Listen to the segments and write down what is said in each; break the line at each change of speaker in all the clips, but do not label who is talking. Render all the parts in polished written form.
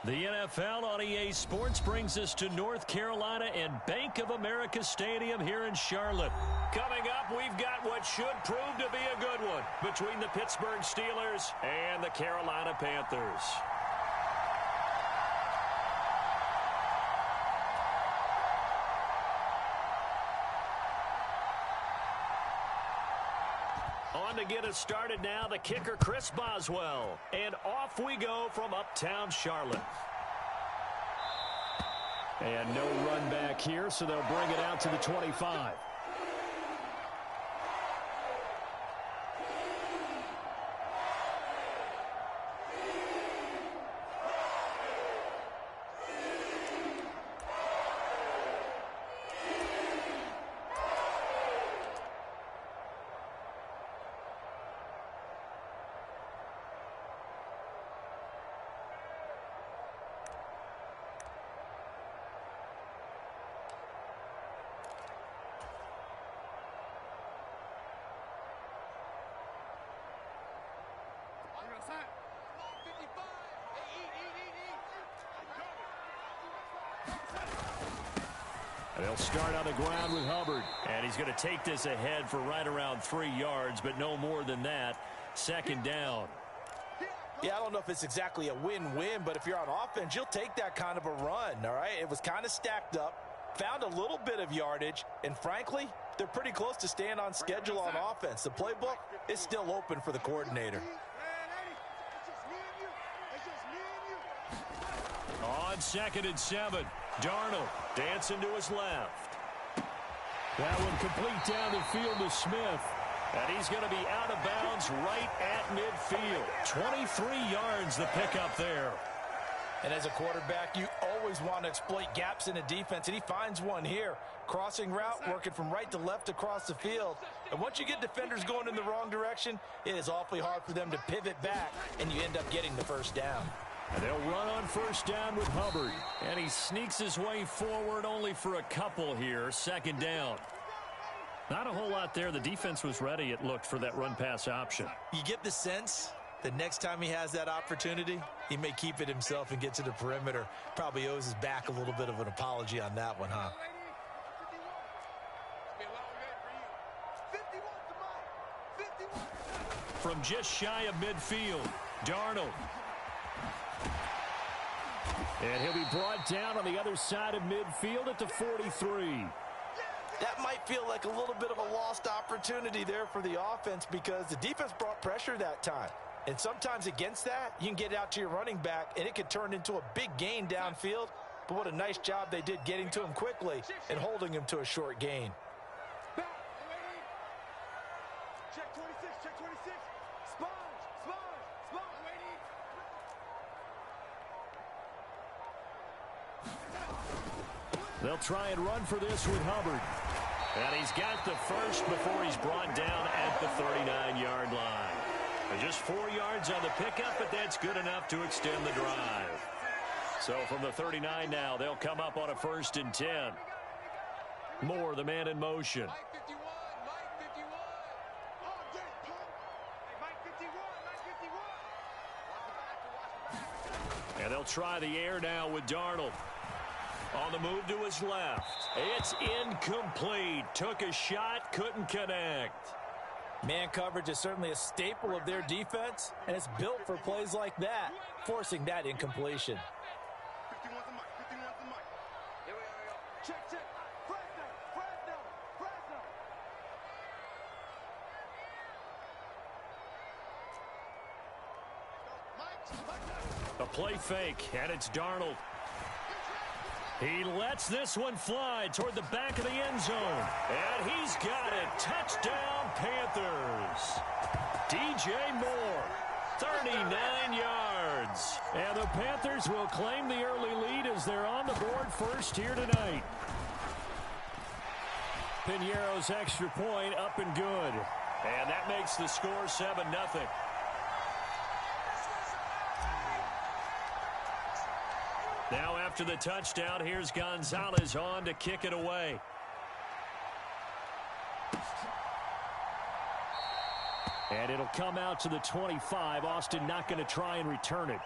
The NFL on EA Sports brings us to North Carolina and Bank of America Stadium here in Charlotte. Coming up, we've got what should prove to be a good one between the Pittsburgh Steelers and the Carolina Panthers. On to get us started now, the kicker, Chris Boswell. And off we go from uptown Charlotte. And no run back here, so they'll bring it out to the 25. They'll start on the ground with Hubbard. And he's going to take this ahead for right around 3 yards, but no more than that. Second down.
Yeah, I don't know if it's exactly a win-win, but if you're on offense, you'll take that kind of a run, all right? It was kind of stacked up, found a little bit of yardage, and frankly, they're pretty close to staying on schedule on offense. The playbook is still open for the coordinator.
On 2nd and 7, Darnold dancing to his left. That one complete down the field to Smith. And he's going to be out of bounds right at midfield. 23 yards the pickup there.
And as a quarterback, you always want to exploit gaps in a defense, and he finds one here. Crossing route, working from right to left across the field. And once you get defenders going in the wrong direction, it is awfully hard for them to pivot back, and you end up getting the first down.
And they'll run on first down with Hubbard. And he sneaks his way forward only for a couple here. Second down. Not a whole lot there. The defense was ready, it looked, for that run-pass option.
You get the sense that next time he has that opportunity, he may keep it himself and get to the perimeter. Probably owes his back a little bit of an apology on that one, huh?
From just shy of midfield, Darnold. And he'll be brought down on the other side of midfield at the 43.
That might feel like a little bit of a lost opportunity there for the offense because the defense brought pressure that time. And sometimes against that, you can get it out to your running back, and it could turn into a big gain downfield. But what a nice job they did getting to him quickly and holding him to a short gain.
Check 26, check 26. Sponge.
They'll try and run for this with Hubbard. And he's got the first before he's brought down at the 39-yard line. Just 4 yards on the pickup, but that's good enough to extend the drive. So from the 39 now, they'll come up on a 1st and 10. Moore, the man in motion. And they'll try the air now with Darnold. On the move to his left. It's incomplete. Took a shot, couldn't connect.
Man coverage is certainly a staple of their defense, and it's built for plays like that, forcing that incompletion.
51's the mic. 51's the mic. Here we go. Check. Fresno.
A play fake, and it's Darnold. He lets this one fly toward the back of the end zone. And he's got it. Touchdown, Panthers. DJ Moore, 39 yards. And the Panthers will claim the early lead as they're on the board first here tonight. Piñeiro's extra point up and good. And that makes the score 7-0. Now after the touchdown, here's Gonzalez on to kick it away. And it'll come out to the 25. Austin not going to try and return it.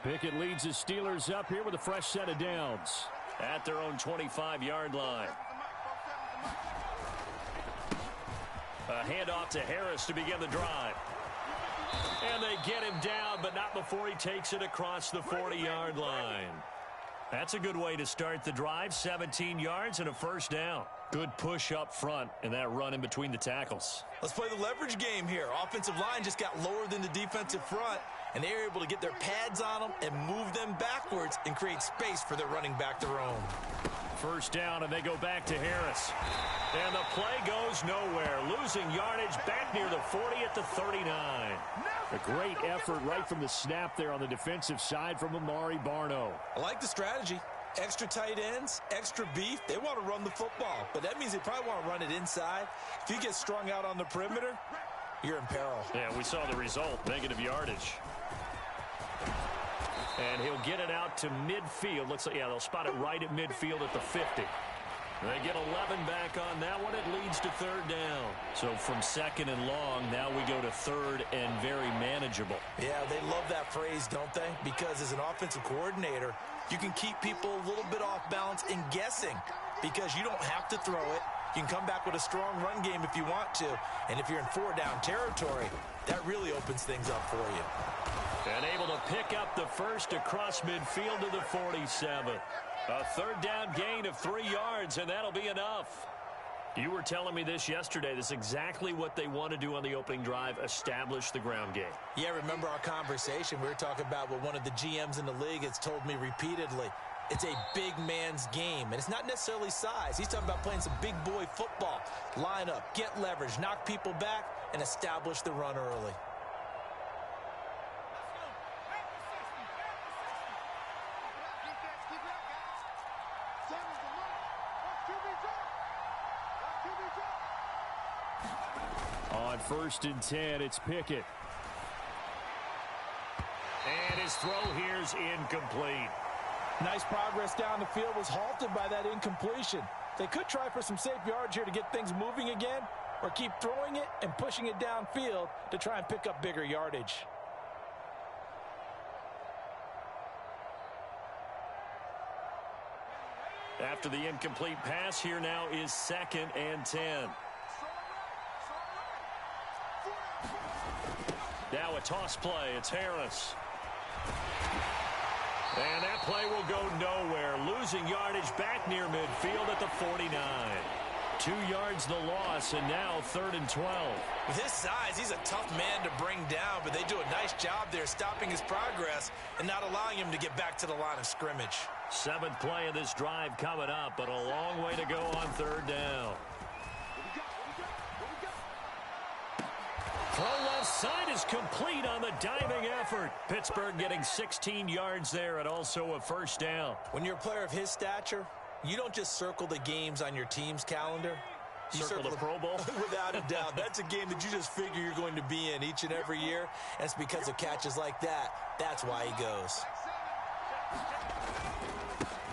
Pickett leads his Steelers up here with a fresh set of downs at their own 25-yard line. A handoff to Harris to begin the drive. And they get him down, but not before he takes it across the 40-yard line. That's a good way to start the drive. 17 yards and a first down. Good push up front and that run in between the tackles.
Let's play the leverage game here. Offensive line just got lower than the defensive front, and they were able to get their pads on them and move them backwards and create space for their running back to roam.
First down, and they go back to Harris. And the play goes nowhere. Losing yardage back near the 40 at the 39. A great effort right from the snap there on the defensive side from Amari Barno.
I like the strategy. Extra tight ends, extra beef. They want to run the football, but that means they probably want to run it inside. If you get strung out on the perimeter, you're in peril.
Yeah, we saw the result, negative yardage. And he'll get it out to midfield. Looks like, yeah, they'll spot it right at midfield at the 50. They get 11 back on that one. It leads to third down. So from second and long, now we go to third and very manageable.
Yeah, they love that phrase, don't they? Because as an offensive coordinator, you can keep people a little bit off balance and guessing because you don't have to throw it. You can come back with a strong run game if you want to. And if you're in four-down territory, that really opens things up for you.
And able to pick up the first across midfield to the 47. A third down gain of 3 yards, and that'll be enough. You were telling me this yesterday. This is exactly what they want to do on the opening drive, establish the ground game.
Yeah, remember our conversation. We were talking about what one of the GMs in the league has told me repeatedly. It's a big man's game, and it's not necessarily size. He's talking about playing some big boy football. Line up, get leverage, knock people back, and establish the run early.
On 1st and 10, it's Pickett. And his throw here's incomplete.
Nice progress down the field was halted by that incompletion. They could try for some safe yards here to get things moving again, or keep throwing it and pushing it downfield to try and pick up bigger yardage.
After the incomplete pass, here now is 2nd and 10. Now a toss play. It's Harris. And that play will go nowhere. Losing yardage back near midfield at the 49. 2 yards the loss, and now 3rd and 12.
With his size, he's a tough man to bring down, but they do a nice job there stopping his progress and not allowing him to get back to the line of scrimmage.
7th play of this drive coming up, but a long way to go on 3rd down. Throw left side is complete on the diving effort. Pittsburgh getting 16 yards there and also a first down.
When you're a player of his stature, you don't just circle the games on your team's calendar. You
circle the Pro Bowl?
Without a doubt. That's a game that you just figure you're going to be in each and every year. And it's because of catches like that. That's why he goes.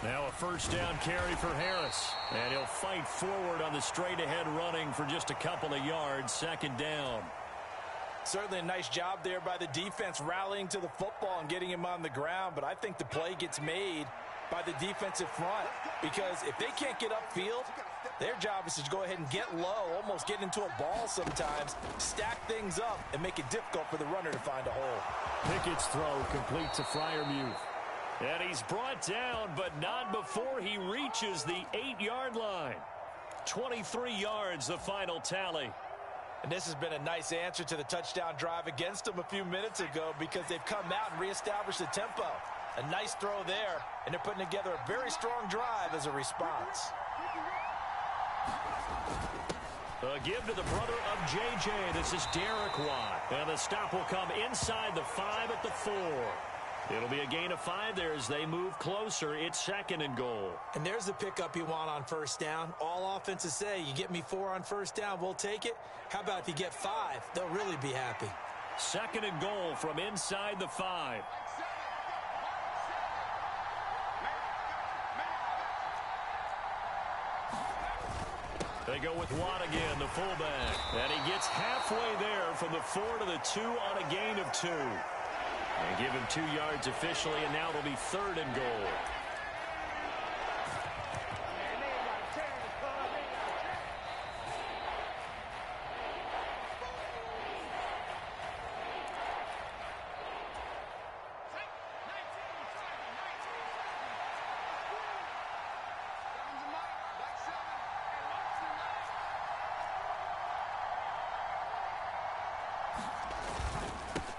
Now a first down carry for Harris. And he'll fight forward on the straight-ahead running for just a couple of yards. 2nd down.
Certainly a nice job there by the defense rallying to the football and getting him on the ground. But I think the play gets made by the defensive front because if they can't get upfield, their job is to go ahead and get low, almost get into a ball sometimes, stack things up, and make it difficult for the runner to find a hole.
Pickett's throw complete to Freiermuth. And he's brought down, but not before he reaches the 8-yard line. 23 yards, the final tally.
And this has been a nice answer to the touchdown drive against them a few minutes ago because they've come out and reestablished the tempo. A nice throw there, and they're putting together a very strong drive as a response.
A give to the brother of J.J. This is Derek Watt. And the stop will come inside the 5 at the 4. It'll be a gain of 5 there as they move closer. It's 2nd and goal.
And there's the pickup you want on first down. All offenses say, you get me 4 on first down, we'll take it. How about if you get 5? They'll really be happy.
2nd and goal from inside the 5. They go with Watt again, the fullback. And he gets halfway there from the 4 to the 2 on a gain of 2. And give him 2 yards officially, and now it'll be 3rd and goal.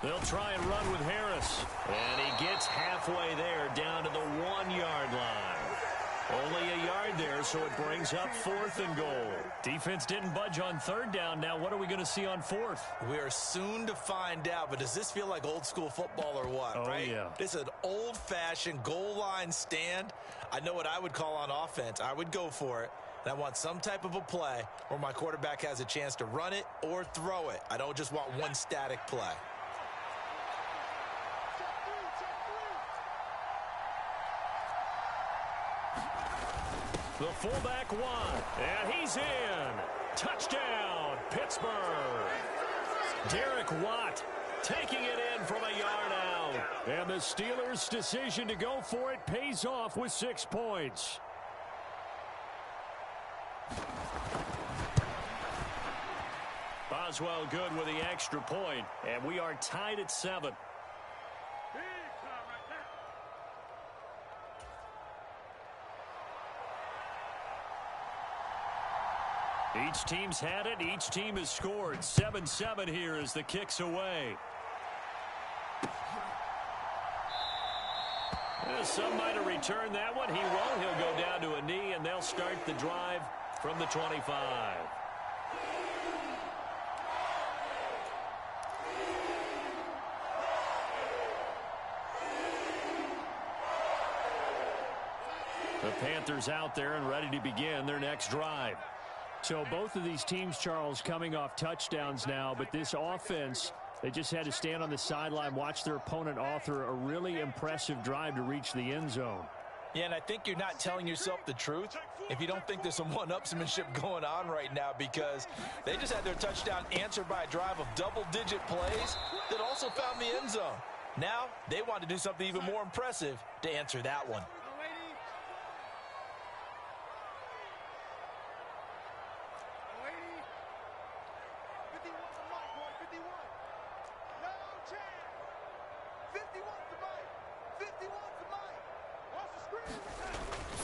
They'll try and run with Harris. And he gets halfway there, down to the 1-yard line. Only a yard there, so it brings up 4th and goal. Defense didn't budge on 3rd down. Now what are we going to see on 4th?
We are soon to find out, but does this feel like old school football or what, right?
Yeah.
This is an old-fashioned goal line stand. I know what I would call on offense. I would go for it. And I want some type of a play where my quarterback has a chance to run it or throw it. I don't just want one static play.
The fullback won, and he's in. Touchdown, Pittsburgh. Derek Watt taking it in from a yard out. And the Steelers' decision to go for it pays off with 6 points. Boswell good with the extra point, and we are tied at 7. Each team's had it. Each team has scored. 7-7 here as the kick's away. Some might have returned that one. He won't. He'll go down to a knee, and they'll start the drive from the 25. The Panthers out there and ready to begin their next drive.
So both of these teams, Charles, coming off touchdowns now, but this offense, they just had to stand on the sideline, watch their opponent author a really impressive drive to reach the end zone.
Yeah, and I think you're not telling yourself the truth if you don't think there's some one-upsmanship going on right now, because they just had their touchdown answered by a drive of double-digit plays that also found the end zone. Now they want to do something even more impressive to answer that one.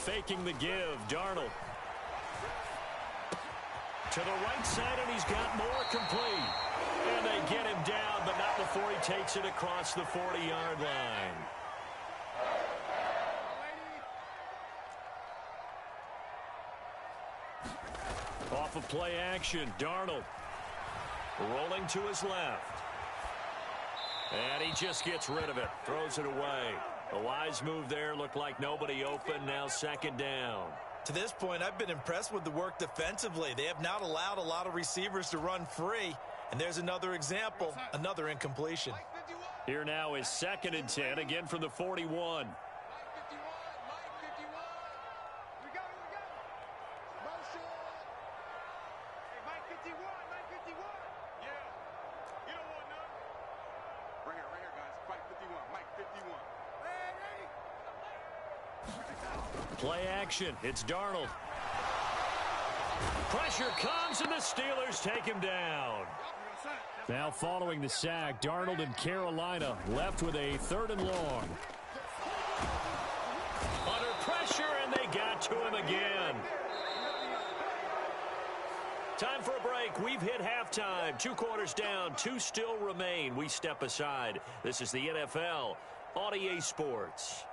Faking the give, Darnold. To the right side, and he's got more complete. And they get him down, but not before he takes it across the 40-yard line. Off of play action, Darnold. Rolling to his left. And he just gets rid of it, throws it away. A wise move there, looked like nobody open, now 2nd down.
To this point, I've been impressed with the work defensively. They have not allowed a lot of receivers to run free. And there's another example, another incompletion.
Here now is 2nd and 10, again from the 41. Play action. It's Darnold. Pressure comes, and the Steelers take him down.
Now following the sack, Darnold and Carolina left with a 3rd and long.
Under pressure, and they got to him again. Time for a break. We've hit halftime. 2 quarters down. 2 still remain. We step aside. This is the NFL on EA Sports.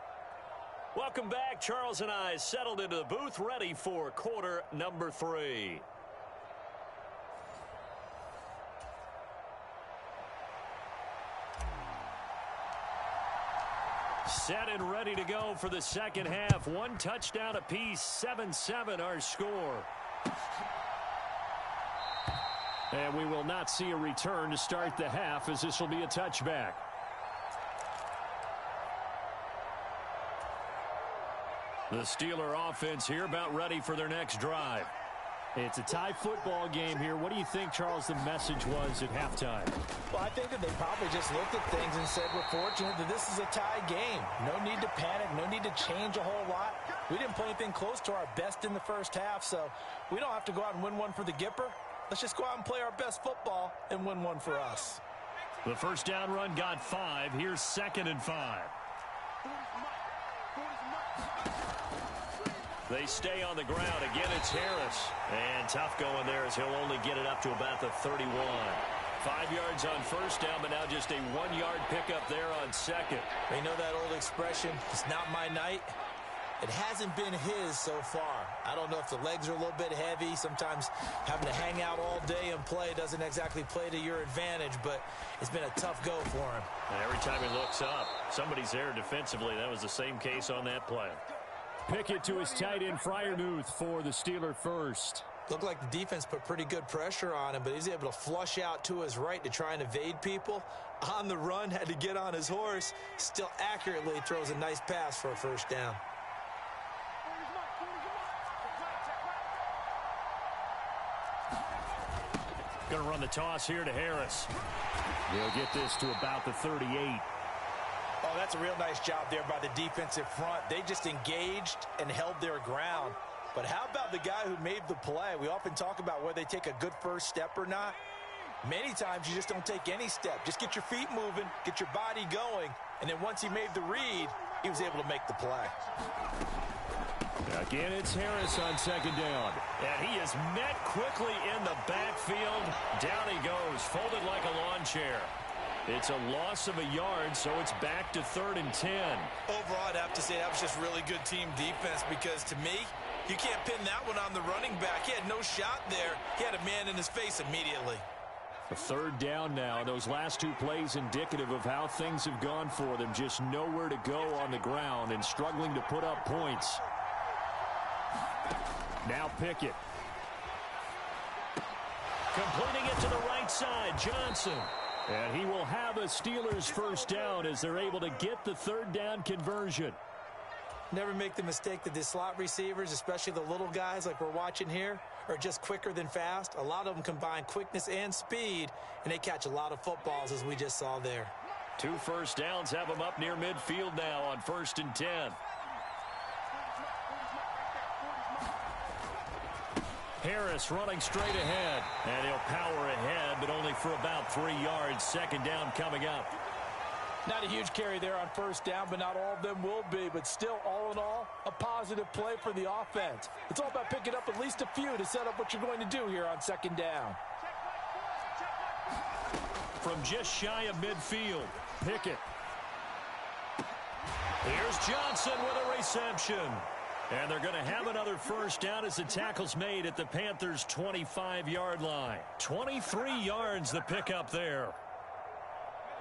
Welcome back. Charles and I settled into the booth, ready for quarter number 3. Set and ready to go for the second half. 1 touchdown apiece, 7-7 our score. And we will not see a return to start the half, as this will be a touchback. The Steeler offense here about ready for their next drive.
It's a tie football game here. What do you think, Charles, the message was at halftime?
Well, I think that they probably just looked at things and said, we're fortunate that this is a tie game. No need to panic. No need to change a whole lot. We didn't play anything close to our best in the first half, so we don't have to go out and win one for the Gipper. Let's just go out and play our best football and win one for us.
The first down run got 5. Here's 2nd and 5.
They stay on the ground. Again, it's Harris. And tough going there as he'll only get it up to about the 31. 5 yards on first down, but now just a 1-yard pickup there on second.
You know that old expression, it's not my night? It hasn't been his so far. I don't know if the legs are a little bit heavy. Sometimes having to hang out all day and play doesn't exactly play to your advantage, but it's been a tough go for him.
And every time he looks up, somebody's there defensively. That was the same case on that play.
Pickett to his tight end, Freiermuth, for the Steeler first.
Looked like the defense put pretty good pressure on him, but he's able to flush out to his right to try and evade people. On the run, had to get on his horse. Still accurately throws a nice pass for a first down.
Going to run the toss here to Harris. They'll get this to about the 38.
Oh, that's a real nice job there by the defensive front. They just engaged and held their ground. But how about the guy who made the play? We often talk about whether they take a good first step or not. Many times you just don't take any step. Just get your feet moving, get your body going, and then once he made the read, he was able to make the play.
Again, it's Harris on 2nd down.
And he is met quickly in the backfield. Down he goes, folded like a lawn chair. It's a loss of a yard, so it's back to 3rd and 10.
Overall, I'd have to say that was just really good team defense because, to me, you can't pin that one on the running back. He had no shot there. He had a man in his face immediately.
A 3rd down now. Those last 2 plays indicative of how things have gone for them. Just nowhere to go on the ground and struggling to put up points. Now Pickett.
Completing it to the right side, Johnson.
And he will have a Steelers first down as they're able to get the 3rd down conversion.
Never make the mistake that the slot receivers, especially the little guys like we're watching here, are just quicker than fast. A lot of them combine quickness and speed, and they catch a lot of footballs, as we just saw there.
2 first downs have them up near midfield now on 1st and 10.
Harris running straight ahead.
And he'll power ahead, but only for about 3 yards. 2nd down coming up.
Not a huge carry there on first down, but not all of them will be. But still, all in all, a positive play for the offense. It's all about picking up at least a few to set up what you're going to do here on 2nd down.
From just shy of midfield,
Pickett.
here's Johnson with a reception. And they're going to have another first down as the tackle's made at the Panthers' 25-yard line. 23 yards the pickup there.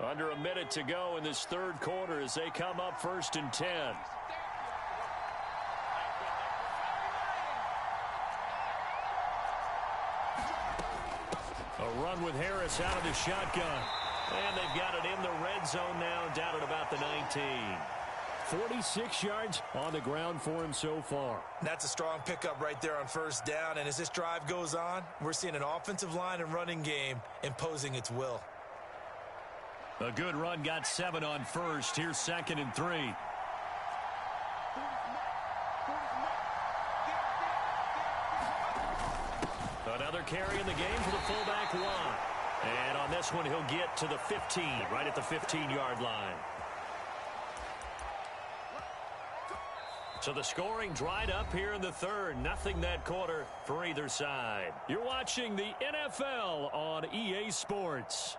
Under a minute to go in this 3rd quarter as they come up 1st and 10. A run with Harris out of the shotgun. And they've got it in the red zone now, down at about the 19.
46 yards on the ground for him so far.
That's a strong pickup right there on first down. And as this drive goes on, we're seeing an offensive line and running game imposing its will.
A good run got 7 on first. Here's 2nd and 3. Another carry in the game for the fullback Watt. And on this one, he'll get to the 15, right at the 15-yard line. So the scoring dried up here in the 3rd. Nothing that quarter for either side. You're watching the NFL on EA Sports.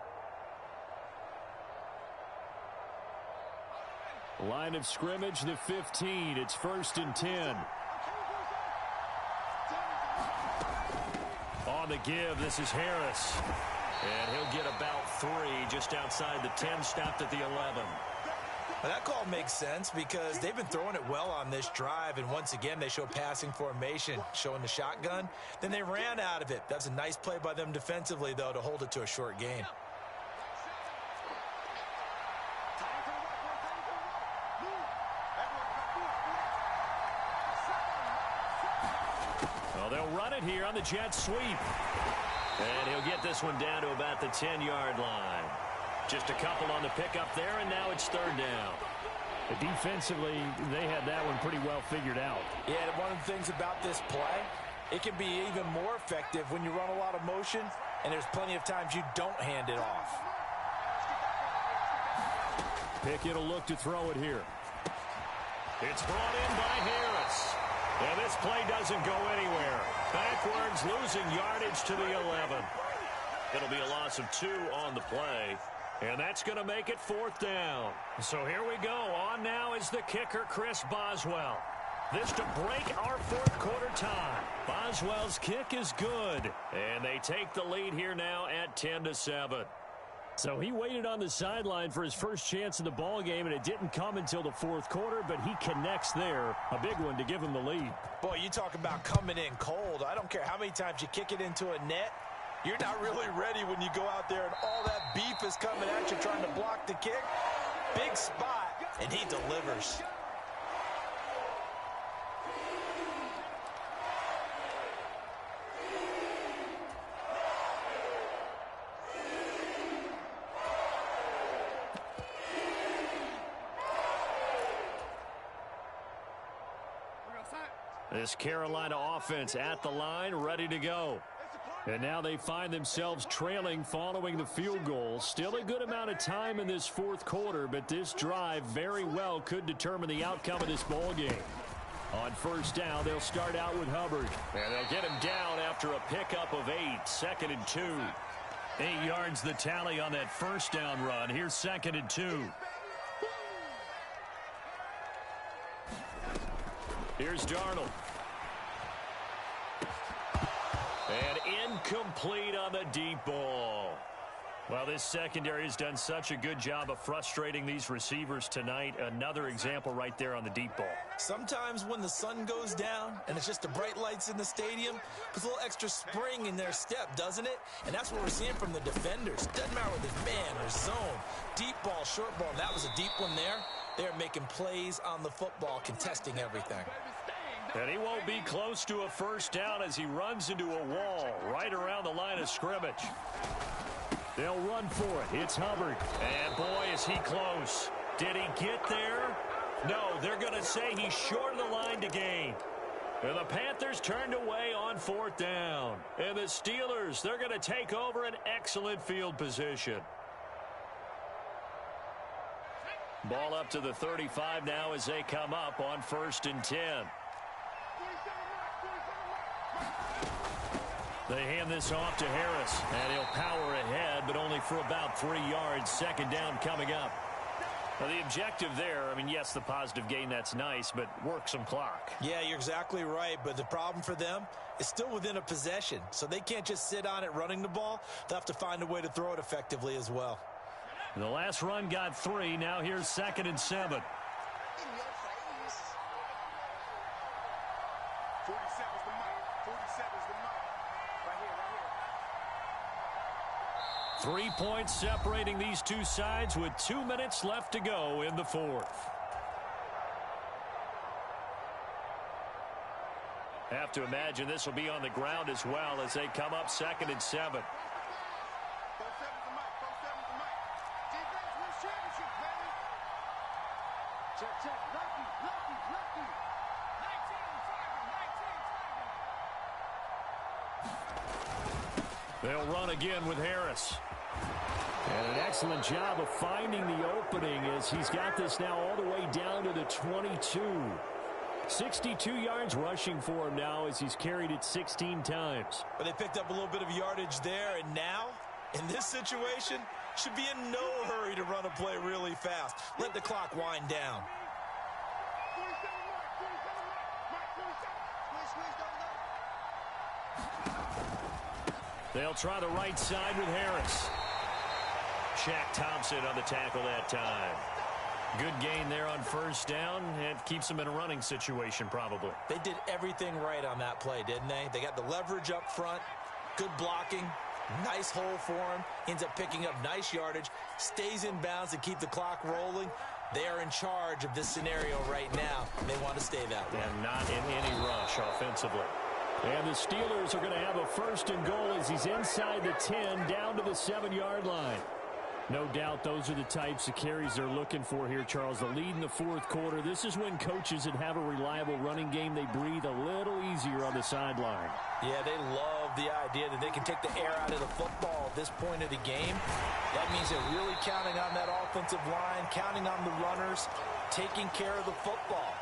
Line of scrimmage, the 15. It's 1st and 10.
On the give, this is Harris. And he'll get about 3 just outside the 10, stopped at the 11.
Well, that call makes sense because they've been throwing it well on this drive, and once again they show passing formation, showing the shotgun. Then they ran out of it. That's a nice play by them defensively, though, to hold it to a short gain.
Well, they'll run it here on the jet sweep. And he'll get this one down to about the 10-yard line. Just a couple on the pickup there, and now it's third down.
But defensively, they had that one pretty well figured out.
Yeah, and one of the things about this play, it can be even more effective when you run a lot of motion, and there's plenty of times you don't hand it off.
Pickett will look to throw it here.
It's brought in by Harris. And this play doesn't go anywhere. Backwards, losing yardage to the 11. It'll be a loss of 2 on the play. And that's going to make it fourth down. So here we go. On now is the kicker, Chris Boswell. This to break our fourth quarter tie. Boswell's kick is good. And they take the lead here now at 10-7.
So he waited on the sideline for his first chance in the ball game, and it didn't come until the fourth quarter, but he connects there. A big one to give him the lead.
Boy, you talk about coming in cold. I don't care how many times you kick it into a net. You're not really ready when you go out there and all that beef is coming at you trying to block the kick. Big spot, and he delivers.
This Carolina offense at the line, ready to go. And now they find themselves trailing following the field goal. Still a good amount of time in this fourth quarter, but this drive very well could determine the outcome of this ball game. On first down, they'll start out with Hubbard.
And they'll get him down after a pickup of 8, 2nd and 2. 8 yards the tally on that first down run. Here's 2nd and 2. Here's Darnold. And incomplete on the deep ball. Well, this secondary has done such a good job of frustrating these receivers tonight. Another example right there on the deep ball.
Sometimes when the sun goes down and it's just the bright lights in the stadium, puts a little extra spring in their step, doesn't it? And that's what we're seeing from the defenders. Doesn't matter whether it's man or zone. Deep ball, short ball. That was a deep one there. They're making plays on the football, contesting everything.
And he won't be close to a first down as he runs into a wall right around the line of scrimmage.
They'll run for it. It's Hubbard.
And boy, is he close. Did he get there? No, they're going to say he's short of the line to gain. And the Panthers turned away on fourth down. And the Steelers, they're going to take over an excellent field position. Ball up to the 35 now as they come up on 1st and 10. They hand this off to Harris, and he'll power ahead, but only for about 3 yards. 2nd down coming up. Now, the objective there, I mean, yes, the positive gain, that's nice, but work some clock.
Yeah, you're exactly right, but the problem for them is still within a possession, so they can't just sit on it running the ball. They'll have to find a way to throw it effectively as well.
And the last run got 3. Now here's 2nd and 7.
47's the mic. 47's the mic. Right here, right here.
3 points separating these two sides with 2 minutes left to go in the fourth. Have to imagine this will be on the ground as well as they come up 2nd and 7.
47's the mic. 47's the mic. Defense wins championship, baby. Check, check. Lucky, lucky, lucky. 19 target, 19 target.
They'll run again with Harris.
And an excellent job of finding the opening as he's got this now all the way down to the 22. 62 yards rushing for him now as he's carried it 16 times.
But they picked up a little bit of yardage there, and now, in this situation, should be in no hurry to run a play really fast. Let the clock wind down.
47 mic. 47 mic. Mic, 47. Squeeze,
They'll try the right side with Harris. Shaq Thompson on the tackle that time. Good gain there on first down. It keeps them in a running situation probably.
They did everything right on that play, didn't they? They got the leverage up front, good blocking, nice hole for him, ends up picking up nice yardage, stays in bounds and keep the clock rolling. They are in charge of this scenario right now. They want to stay that way.
And not in any rush offensively.
And the Steelers are going to have a first and goal as he's inside the 10, down to the 7-yard line. No doubt those are the types of carries they're looking for here, Charles. The lead in the fourth quarter. This is when coaches that have a reliable running game, they breathe a little easier on the sideline.
Yeah, they love the idea that they can take the air out of the football at this point of the game. That means they're really counting on that offensive line, counting on the runners, taking care of the football.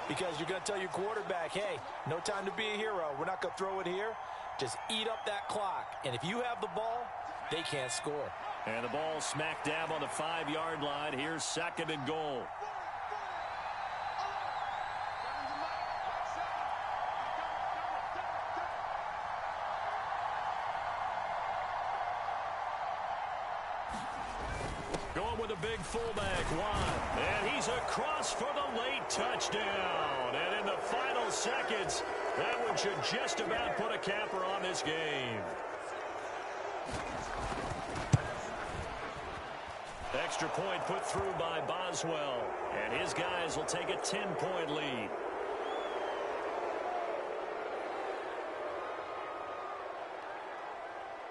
Because you're going to tell your quarterback, hey, no time to be a hero. We're not going to throw it here. Just eat up that clock. And if you have the ball, they can't score.
And the ball smack dab on the 5-yard line. Here's second and goal. Going with a big fullback, Watt. And he's across for the late touchdown. And in the final seconds, that one should just about put a capper on this game. Extra point put through by Boswell. And his guys will take a 10-point lead.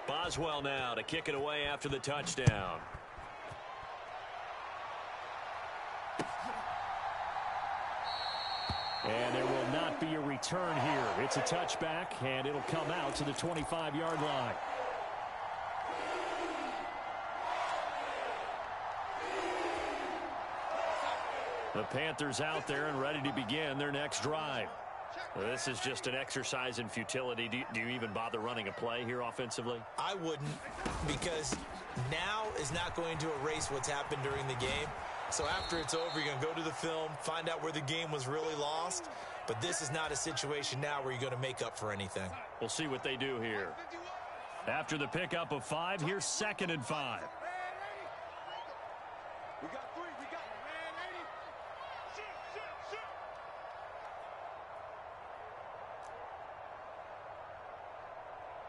Boswell now to kick it away after the touchdown. And there will not be a return here. It's a touchback, and it'll come out to the 25-yard line. The Panthers out there and ready to begin their next drive. Well, this is just an exercise in futility. Do you even bother running a play here offensively?
I wouldn't, because now is not going to erase what's happened during the game. So after it's over, you're going to go to the film, find out where the game was really lost. But this is not a situation now where you're going to make up for anything.
We'll see what they do here. After the pickup of 5, here's second and 5.
We got 3. We got man 80. Shoot.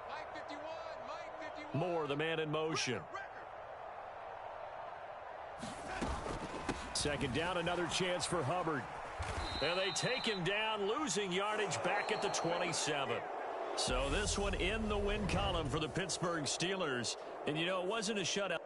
Mike 51.
Moore, the man in motion. Second down, another chance for Hubbard. And they take him down, losing yardage back at the 27. So this one in the win column for the Pittsburgh Steelers. And, you know, it wasn't a shutout.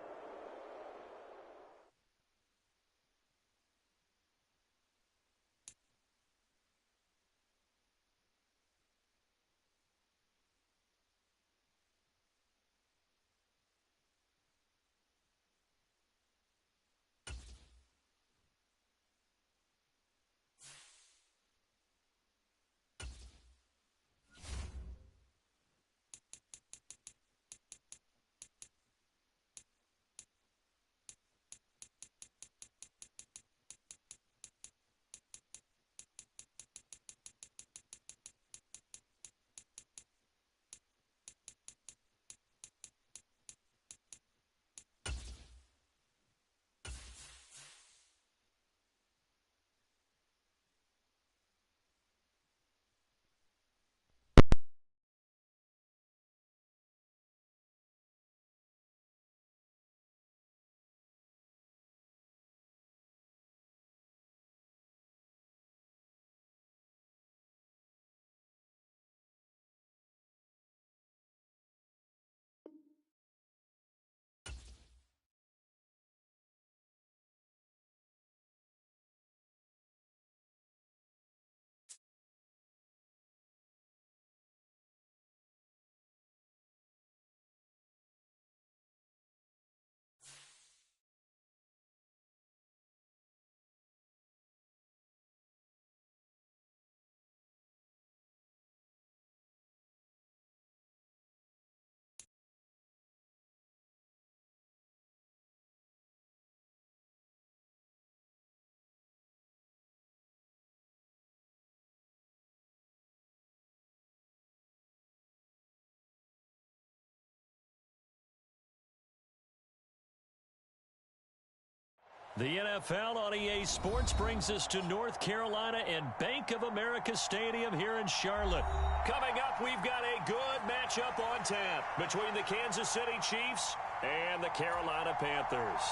The NFL on EA Sports brings us to North Carolina and Bank of America Stadium here in Charlotte. Coming up, we've got a good matchup on tap between the Kansas City Chiefs and the Carolina Panthers.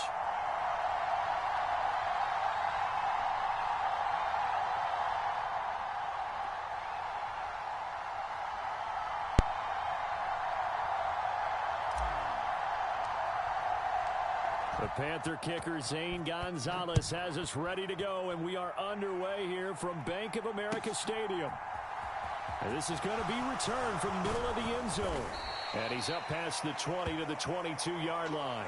The Panther kicker Zane Gonzalez has us ready to go, and we are underway here from Bank of America Stadium. And this is going to be returned from the middle of the end zone. And he's up past the 20 to the 22-yard line.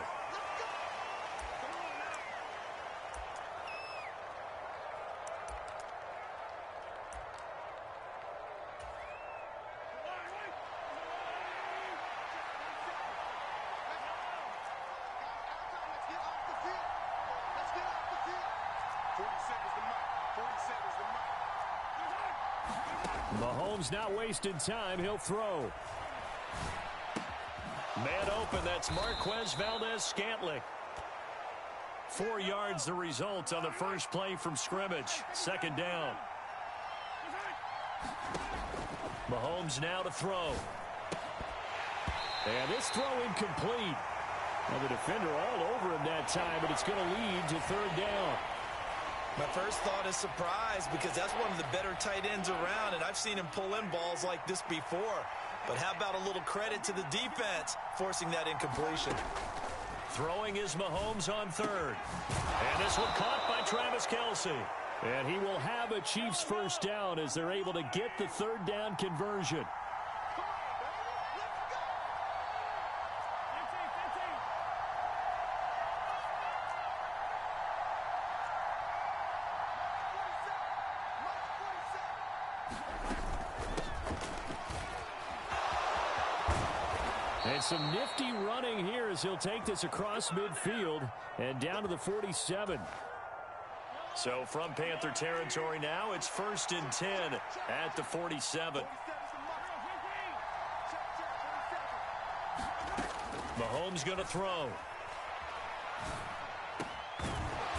Mahomes not wasting time. He'll throw.
Man open. That's Marquez Valdez-Scantling. 4 yards the result on the first play from scrimmage. Second down. Mahomes now to throw.
And this throw incomplete. Well, the defender all over him that time, but it's going to lead to third down.
My first thought is surprise because that's one of the better tight ends around, and I've seen him pull in balls like this before. But how about a little credit to the defense forcing that incompletion?
Throwing is Mahomes on third. And this one caught by Travis Kelce.
And he will have a Chiefs first down as they're able to get the third down conversion. And some nifty running here as he'll take this across midfield and down to the 47.
So from Panther territory now, it's 1st and 10 at the 47. Mahomes going to throw.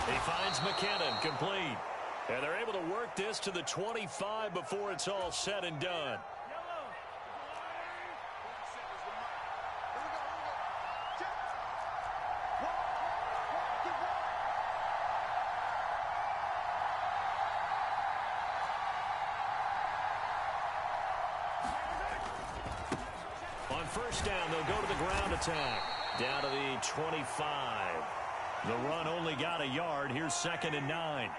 He finds McKinnon, complete. And they're able to work this to the 25 before it's all said and done. First down, they'll go to the ground attack. Down to the 25. The run only got a yard. Here's 2nd and 9.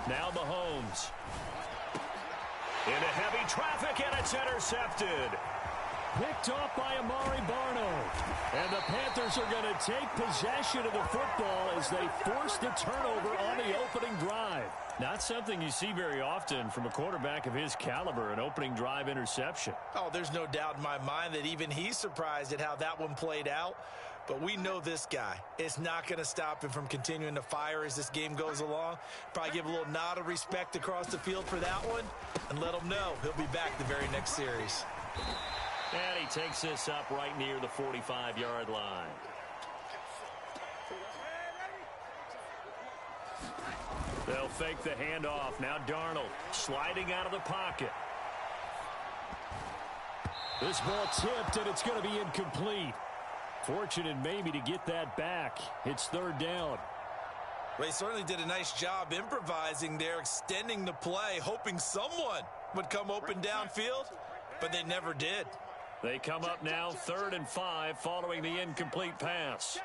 Now Mahomes. Into heavy traffic, and it's intercepted.
Picked off by Amari Barno. And the Panthers are going to take possession of the football as they force the turnover on the opening drive.
Not something you see very often from a quarterback of his caliber, an opening drive interception.
Oh, there's no doubt in my mind that even he's surprised at how that one played out. But we know this guy. It's not going to stop him from continuing to fire as this game goes along. Probably give a little nod of respect across the field for that one and let him know he'll be back the very next series.
And he takes this up right near the 45-yard line. They'll fake the handoff. Now Darnold sliding out of the pocket.
This ball tipped, and it's going to be incomplete. Fortunate maybe to get that back. It's third down.
Well, he certainly did a nice job improvising there, extending the play, hoping someone would come open downfield, but they never did.
They come up now 3rd and 5 following the incomplete pass.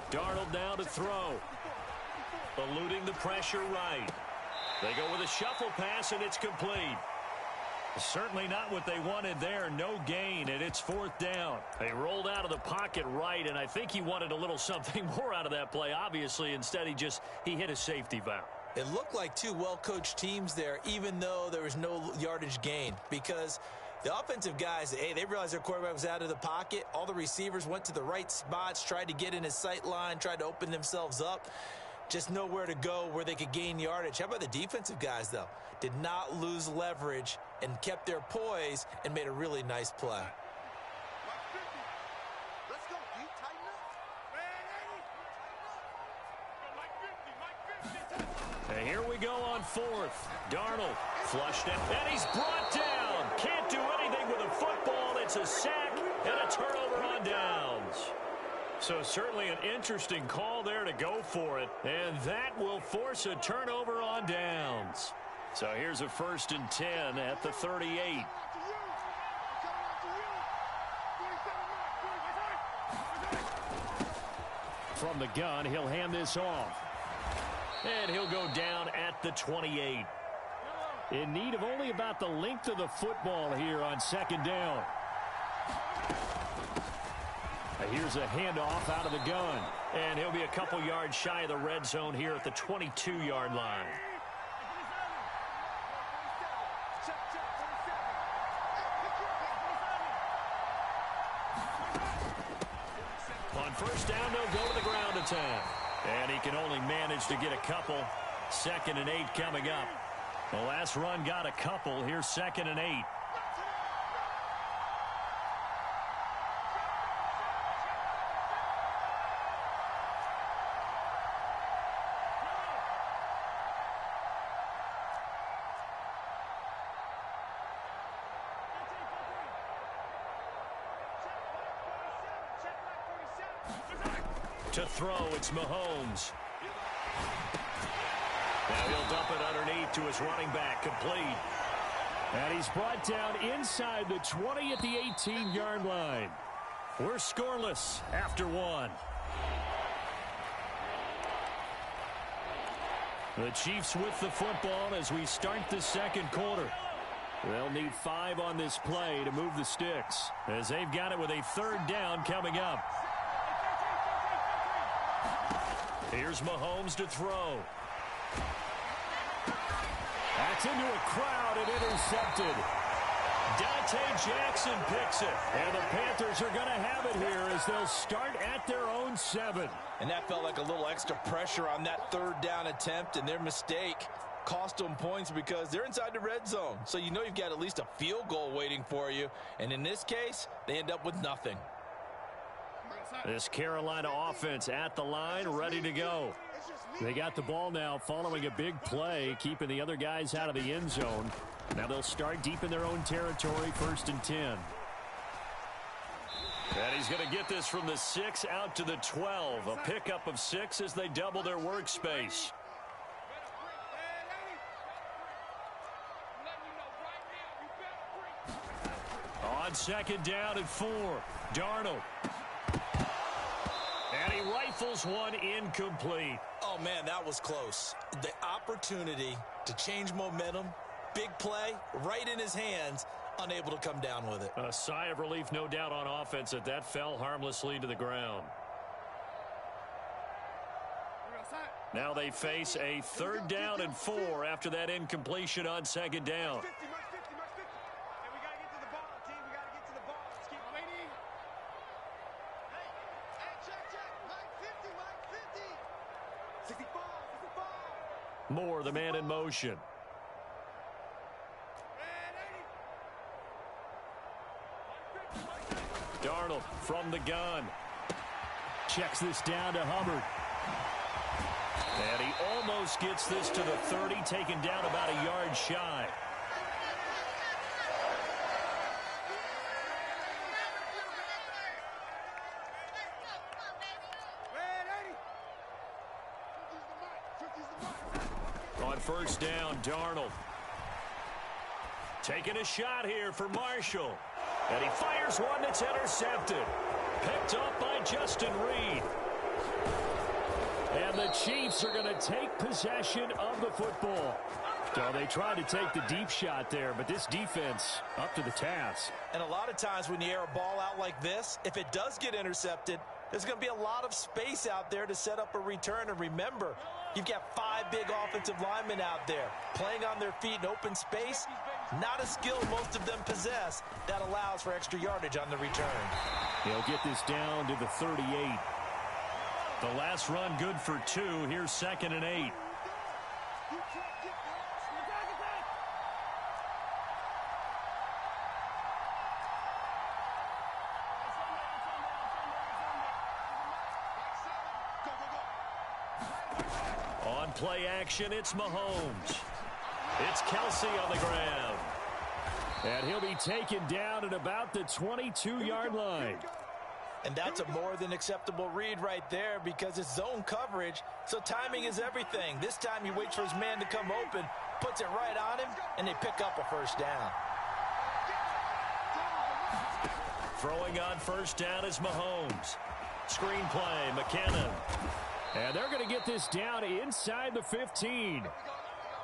Darnold now to throw. Eluding the pressure right. They go with a shuffle pass, and it's complete. Certainly not what they wanted there. No gain, and it's 4th down. They rolled out of the pocket right, and I think he wanted a little something more out of that play, obviously. Instead, he hit a safety valve.
It looked like two well-coached teams there, even though there was no yardage gain, because the offensive guys, hey, they realized their quarterback was out of the pocket. All the receivers went to the right spots, tried to get in his sight line, tried to open themselves up. Just nowhere to go where they could gain yardage. How about the defensive guys, though? Did not lose leverage and kept their poise and made a really nice play.
And here we go on 4th. Darnold flushed out, and he's brought down. Can't do anything with a football. It's a sack and a turnover on downs. So
So certainly an interesting call there to go for it. And that will force a turnover on downs. So here's a 1st and 10 at the 38. From the gun, he'll hand this off. And he'll go down at the 28. In need of only about the length of the football here on 2nd down. Here's a handoff out of the gun. And he'll be a couple yards shy of the red zone here at the 22-yard line. On 1st down, they'll go to the ground attack. And he can only manage to get a couple. 2nd and 8 coming up. The last run got a couple. Here's 2nd and 8. To throw, it's Mahomes. Now he'll dump it underneath to his running back, complete. And he's brought down inside the 20 at the 18-yard line. We're scoreless after 1. The Chiefs with the football as we start the 2nd quarter. They'll need 5 on this play to move the sticks, as they've got it with a 3rd down coming up. Here's Mahomes to throw. That's into a crowd and intercepted. Dante Jackson picks it. And the Panthers are going to have it here as they'll start at their own 7.
And that felt like a little extra pressure on that 3rd down attempt, and their mistake cost them points because they're inside the red zone. So you know you've got at least a field goal waiting for you. And in this case, they end up with nothing.
This Carolina offense at the line, ready to go. They got the ball now following a big play, keeping the other guys out of the end zone. Now they'll start deep in their own territory, 1st and 10. And he's going to get this from the 6 out to the 12. A pickup of 6 as they double their workspace. On 2nd down and 4, Darnold. And he rifles one incomplete.
Oh, man, that was close. The opportunity to change momentum, big play, right in his hands, unable to come down with it.
A sigh of relief, no doubt, on offense that fell harmlessly to the ground. Now they face a 3rd down and 4 after that incompletion on 2nd down. Moore, the man in motion. Darnold from the gun. Checks this down to Hubbard. And he almost gets this to the 30, taken down about a yard shy. On 1st down, Darnold. Taking a shot here for Marshall. And he fires one that's intercepted. Picked up by Justin Reed. And the Chiefs are going to take possession of the football. So they tried to take the deep shot there, but this defense up to the task.
And a lot of times when you air a ball out like this, if it does get intercepted, there's going to be a lot of space out there to set up a return. And remember, you've got 5 big offensive linemen out there playing on their feet in open space. Not a skill most of them possess that allows for extra yardage on the return.
He'll get this down to the 38. The last run good for 2. Here's 2nd and 8. On play action, it's Mahomes. It's Kelsey on the ground. And he'll be taken down at about the 22-yard line.
And that's a more than acceptable read right there because it's zone coverage, so timing is everything. This time he waits for his man to come open, puts it right on him, and they pick up a first down.
Throwing on first down is Mahomes. Screen play, McKinnon.
And they're going to get this down inside the 15.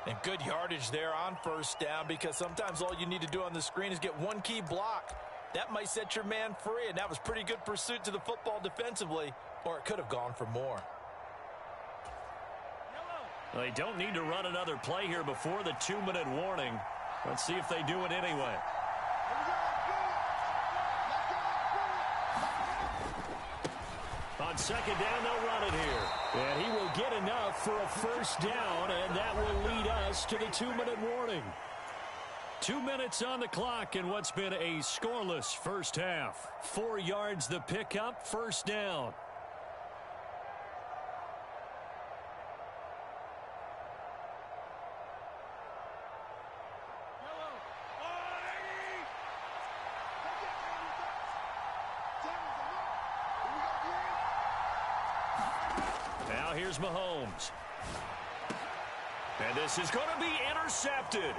And good yardage there on first down because sometimes all you need to do on the screen is get one key block. That might set your man free, and that was pretty good pursuit to the football defensively, or it could have gone for more.
They don't need to run another play here before the 2-minute warning. Let's see if they do it anyway. On second down, they'll run it here.
And he will get enough for a first down, and that will lead us to the 2-minute warning. 2 minutes on the clock in what's been a scoreless first half. 4 yards the pickup, first down.
Now here's Mahomes. And this is going to be intercepted.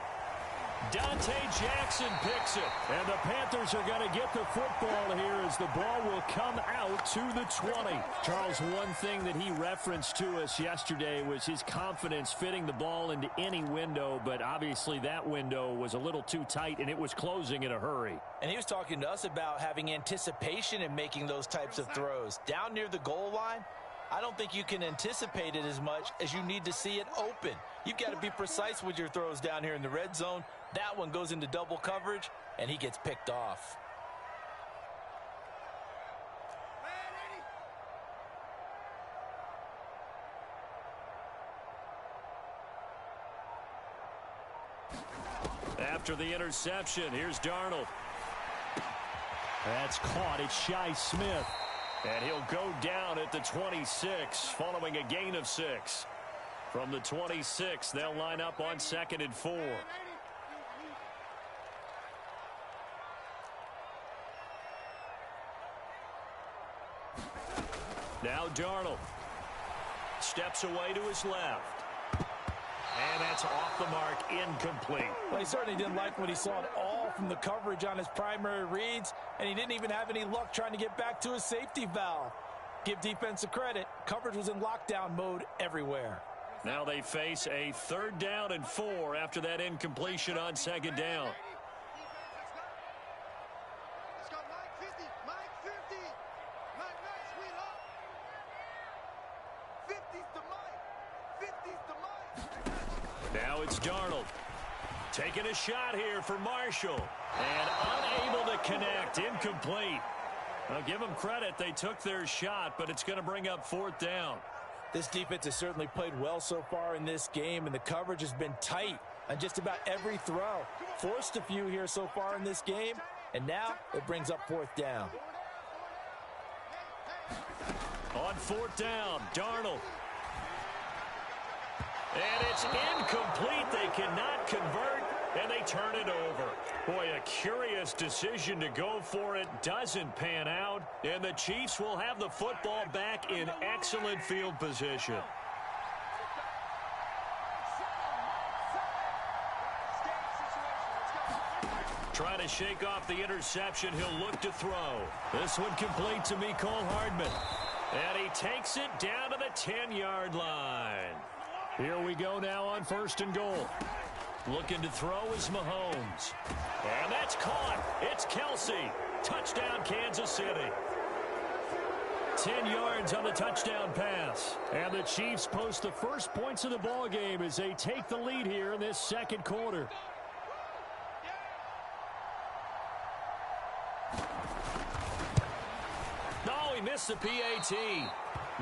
Dante Jackson picks it.
And the Panthers are going to get the football here as the ball will come out to the 20. Charles, one thing that he referenced to us yesterday was his confidence fitting the ball into any window, but obviously that window was a little too tight and it was closing in a hurry.
And he was talking to us about having anticipation in making those types of throws. Down near the goal line, I don't think you can anticipate it as much as you need to see it open. You've got to be precise with your throws down here in the red zone. That one goes into double coverage, and he gets picked off.
After the interception, here's Darnold.
That's caught. It's Shi Smith.
And he'll go down at the 26 following a gain of 6. From the 26, they'll line up on 2nd and 4. Now Darnold steps away to his left. And that's off the mark, incomplete.
Well, he certainly didn't like what he saw at all from the coverage on his primary reads, and he didn't even have any luck trying to get back to his safety valve. Give defensive credit. Coverage was in lockdown mode everywhere.
Now they face a 3rd down and 4 after that incompletion on 2nd down. Now it's Darnold. Taking a shot here for Marshall. And unable to connect. Incomplete. I'll give them credit. They took their shot, but it's going to bring up 4th down.
This defense has certainly played well so far in this game, and the coverage has been tight on just about every throw. Forced a few here so far in this game, and now it brings up 4th down.
On 4th down, Darnold. And it's incomplete. They cannot convert, and they turn it over. Boy, a curious decision to go for it. Doesn't pan out, and the Chiefs will have the football back in excellent field position. Trying to shake off the interception. He'll look to throw. This one complete to Mecole Hardman. And he takes it down to the 10-yard line.
Here we go now on 1st and goal.
Looking to throw is Mahomes. And that's caught. It's Kelsey. Touchdown, Kansas City.
10 yards on the touchdown pass. And the Chiefs post the first points of the ball game as they take the lead here in this 2nd quarter.
No, he missed the PAT.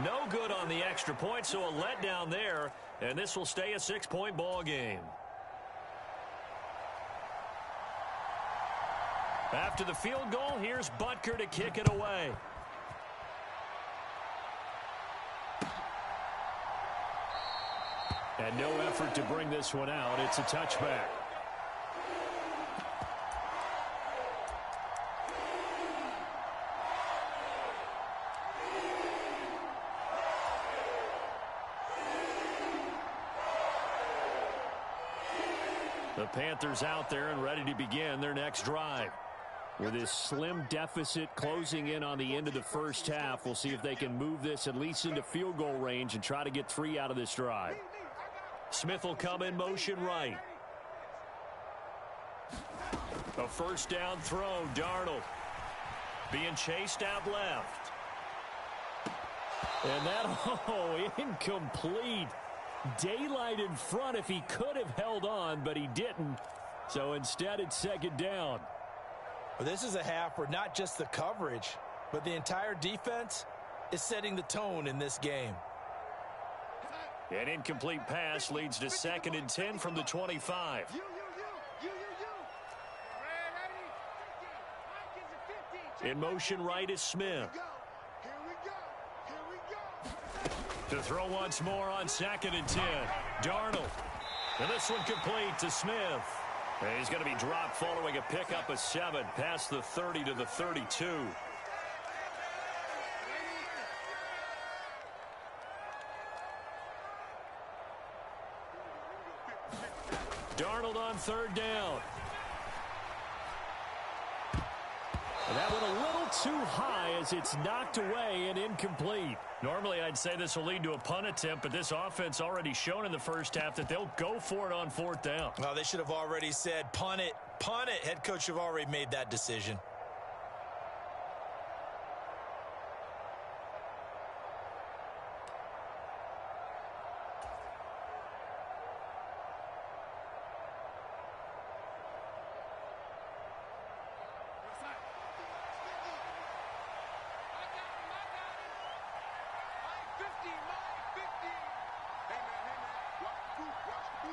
No good on the extra point, so a letdown there. And this will stay a 6-point ball game. After the field goal, here's Butker to kick it away.
And no effort to bring this one out. It's a touchback. The Panthers out there and ready to begin their next drive. With this slim deficit closing in on the end of the first half, we'll see if they can move this at least into field goal range and try to get 3 out of this drive. Smith will come in motion right. A first down throw, Darnold. Being chased out left. And that, incomplete. Daylight in front if he could have held on, but he didn't. So instead, it's second down.
Well, this is a half where not just the coverage, but the entire defense is setting the tone in this game.
An incomplete pass leads to 2nd and 10 from the 25. In motion right is Smith. To throw once more on 2nd and 10. Darnold. And this one complete to Smith. And he's going to be dropped following a pickup of 7 past the 30 to the 32. Darnold on 3rd down. And that one a little too high as it's knocked away and incomplete. Normally, I'd say this will lead to a punt attempt, but this offense already shown in the first half that they'll go for it on 4th down.
Well, they should have already said, punt it, punt it. Head coach have already made that decision.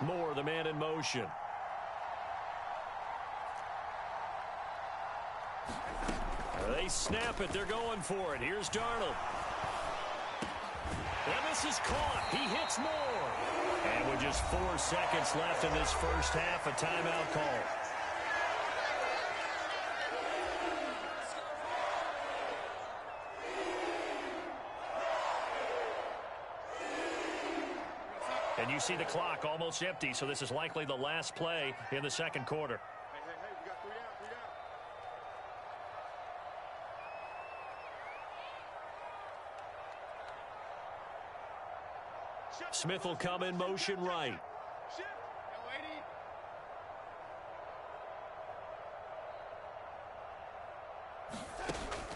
Moore, the man in motion. They snap it. They're going for it. Here's Darnold. And this is caught. He hits Moore. And with just 4 seconds left in this first half, a timeout call. And you see the clock almost empty, so this is likely the last play in the second quarter.
Hey, we got 3 down.
Smith will come in motion right.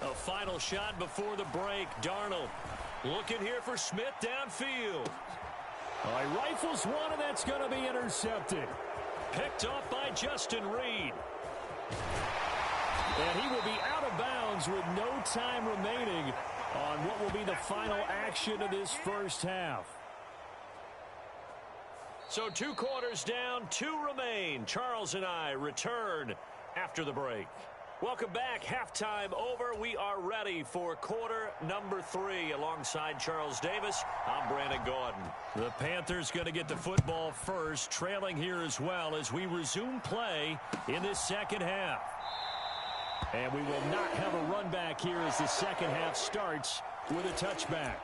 A final shot before the break. Darnold looking here for Smith downfield. He rifles one, and that's going to be intercepted. Picked off by Justin Reed. And he will be out of bounds with no time remaining on what will be the final action of this first half. So 2 quarters down, 2 remain. Charles and I return after the break. Welcome back. Halftime over. We are ready for quarter number 3. Alongside Charles Davis, I'm Brandon Gordon. The Panthers going to get the football first, trailing here as well as we resume play in this second half. And we will not have a run back here as the second half starts with a touchback.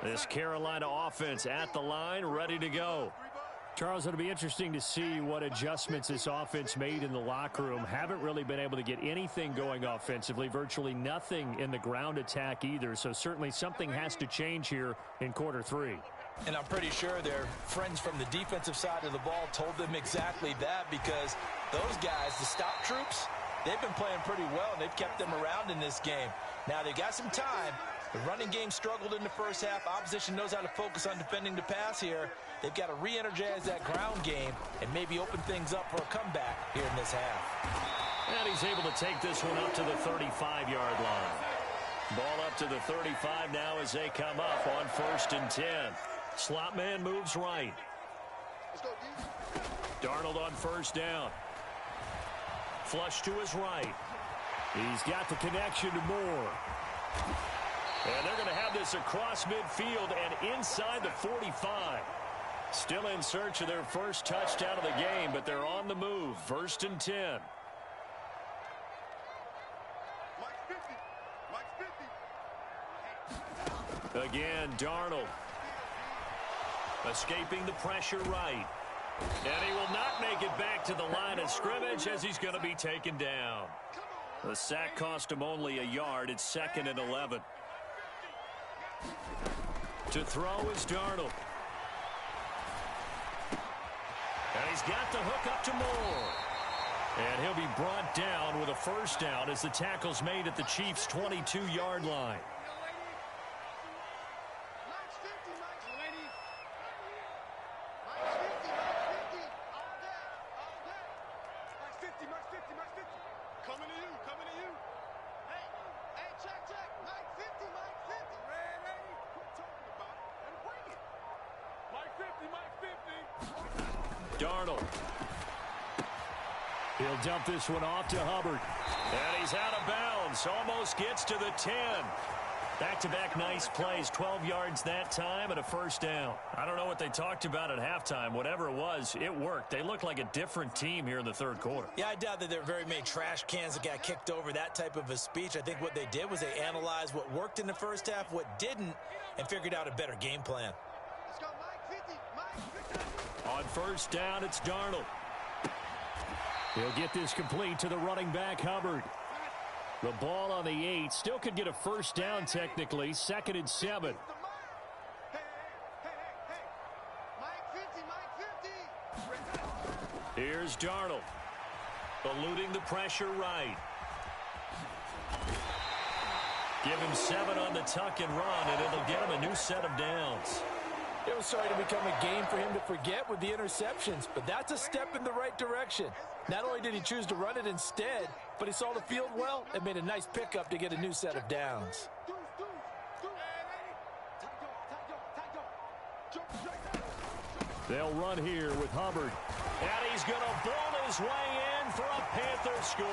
This Carolina offense at the line, ready to go. Charles, it'll be interesting to see what adjustments this offense made in the locker room. Haven't really been able to get anything going offensively, virtually nothing in the ground attack either. So certainly something has to change here in quarter 3.
And I'm pretty sure their friends from the defensive side of the ball told them exactly that, because those guys, the stop troops, they've been playing pretty well, and they've kept them around in this game. Now they got some time. The running game struggled in the first half. Opposition knows how to focus on defending the pass here. They've got to re-energize that ground game and maybe open things up for a comeback here in this half.
And he's able to take this one up to the 35-yard line. Ball up to the 35 now as they come up on 1st and 10. Slot man moves right. Darnold on 1st down. Flush to his right. He's got the connection to Moore. And they're going to have this across midfield and inside the 45. Still in search of their first touchdown of the game, but they're on the move. 1st and 10. Again, Darnold. Escaping the pressure right. And he will not make it back to the line of scrimmage as he's going to be taken down. The sack cost him only a yard. It's 2nd and 11. To throw is Darnold. And he's got the hook up to Moore. And he'll be brought down with a first down as the tackle's made at the Chiefs' 22-yard line. Darnold. He'll dump this one off to Hubbard. And he's out of bounds. Almost gets to the 10. Back-to-back nice plays. 12 yards that time and a first down. I don't know what they talked about at halftime. Whatever it was, it worked. They look like a different team here in the third quarter.
Yeah, I doubt that there are very many trash cans that got kicked over, that type of a speech. I think what they did was they analyzed what worked in the first half, what didn't, and figured out a better game plan.
Let's go, Mike 50. Mike 50.
On first down, it's Darnold. He'll get this complete to the running back, Hubbard. The ball on the 8. Still could get a first down technically. 2nd and 7.
Hey. Mike 50.
Here's Darnold. Eluding the pressure right. Give him 7 on the tuck and run, and it'll get him a new set of downs.
It was starting to become a game for him to forget with the interceptions, but that's a step in the right direction. Not only did he choose to run it instead, but he saw the field well and made a nice pickup to get a new set of downs.
They'll run here with Hubbard. And he's going to ball his way in for a Panther score.